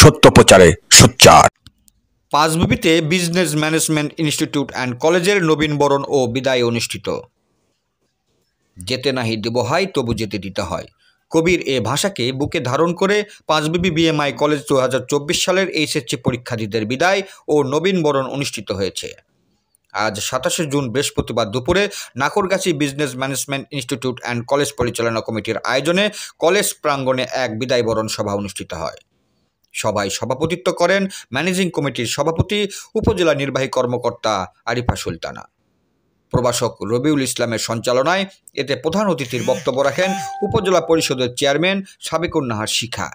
সত্য প্রচারে সোচ্চার। পাঁচবিবিতে বিজনেস ম্যানেজমেন্ট ইনস্টিটিউট অ্যান্ড কলেজের নবীনবরণ ও বিদায় অনুষ্ঠিত। যেতে নাহি দেব হয় তবু যেতে দিতে হয়, কবির এ ভাষাকে বুকে ধারণ করে পাঁচবিবি বিএমআই কলেজ 2024 সালের এইচএসসি পরীক্ষার্থীদের বিদায় ও নবীনবরণ অনুষ্ঠিত হয়েছে। আজ 27 জুন বৃহস্পতিবার দুপুরে Nakargachhi business management institute and college পরিচালনা কমিটির আয়োজনে কলেজ প্রাঙ্গণে এক বিদায় বরণ সভা অনুষ্ঠিত হয়। সভায় সভাপতিত্ব করেন ম্যানেজিং কমিটির সভাপতি উপজেলা নির্বাহী কর্মকর্তা আরিফা সুলতানা। প্রভাষক রবিউল ইসলামের সঞ্চালনায় এতে প্রধান অতিথির বক্তব্য রাখেন উপজেলা পরিষদের চেয়ারম্যান সাবিকুন নাহার শিখা।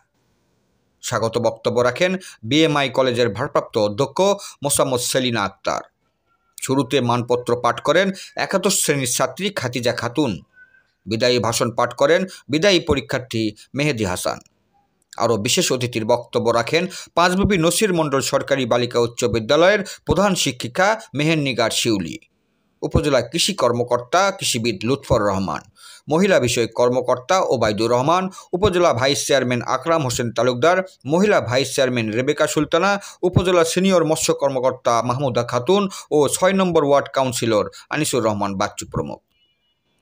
স্বাগত বক্তব্য রাখেন বিএমআই কলেজের ভারপ্রাপ্ত অধ্যক্ষ মোসাম্মদ সেলিনা আক্তার। শুরুতে মানপত্র পাঠ করেন একাদশ শ্রেণীর ছাত্রী খাতিজা খাতুন। বিদায়ী ভাষণ পাঠ করেন বিদায়ী পরীক্ষার্থী মেহেদি হাসান। আরও বিশেষ অতিথির বক্তব্য রাখেন পাঁচবিবি নসির মণ্ডল সরকারি বালিকা উচ্চ বিদ্যালয়ের প্রধান শিক্ষিকা মেহেরনিগার শিউলি, উপজেলা কৃষি কর্মকর্তা কৃষিবিদ লুৎফর রহমান, মহিলা বিষয়ক কর্মকর্তা ওবায়দুর রহমান, উপজেলা ভাইস চেয়ারম্যান আকরাম হোসেন তালুকদার, মহিলা ভাইস চেয়ারম্যান রেবেকা সুলতানা, উপজেলা সিনিয়র মৎস্য কর্মকর্তা মাহমুদা খাতুন ও 6 নম্বর ওয়ার্ড কাউন্সিলর আনিসুর রহমান বাচ্চু প্রমুখ।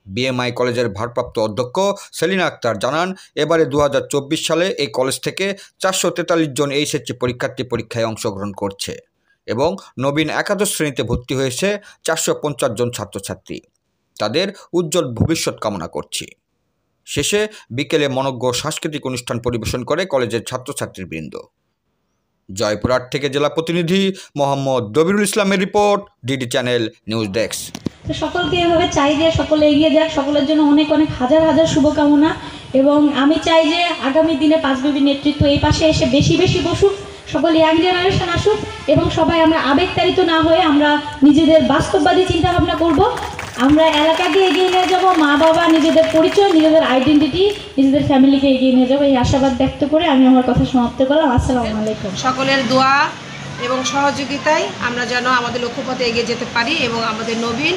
বিএমআই কলেজের ভারপ্রাপ্ত অধ্যক্ষ সেলিনা আক্তার জানান, এবারে 2024 সালে এই কলেজ থেকে 443 জন এইচএসসি পরীক্ষার্থী পরীক্ষায় অংশগ্রহণ করছে এবং নবীন একাদশ শ্রেণীতে ভর্তি হয়েছে 450 জন ছাত্রছাত্রী। তাদের উজ্জ্বল ভবিষ্যৎ কামনা করছি। শেষে বিকেলে মনোজ্ঞ সাংস্কৃতিক অনুষ্ঠান পরিবেশন করে কলেজের ছাত্রছাত্রীবৃন্দ। জয়পুরহাট থেকে জেলা প্রতিনিধি মোহাম্মদ দবিরুল ইসলামের report, DD channel news desk. তো সকলকে এভাবে চাই যে সকলে এগিয়ে যাক, সকলের জন্য অনেক অনেক হাজার হাজার শুভকামনা। এবং আমি চাই যে আগামী দিনে পাঁচবিবির নেতৃত্ব এই পাশে এসে বেশি বেশি বসুক, সকল ইয়াং জেনারেশন আসুক এবং সবাই আমরা আবেগতাড়িত না হয়ে আমরা নিজেদের বাস্তববাদী চিন্তাভাবনা করব। আমরা এলাকাকে এগিয়ে নিয়ে যাব, মা বাবা নিজেদের পরিচয়, নিজেদের আইডেন্টিটি, নিজেদের ফ্যামিলিকে এগিয়ে নিয়ে যাবো, এই আশাবাদ ব্যক্ত করে আমি আমার কথা সমাপ্ত করলাম। আসসালামু আলাইকুম। সকলের দোয়া এবং সহযোগিতায় আমরা যেন আমাদের লক্ষ্যপথে এগিয়ে যেতে পারি এবং আমাদের নবীন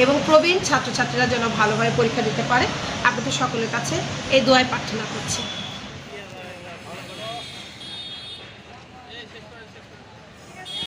এবং প্রবীণ ছাত্রছাত্রীরা যেন ভালোভাবে পরীক্ষা দিতে পারে, আপনাদের সকলের কাছে এই দোয়ায় প্রার্থনা করছি।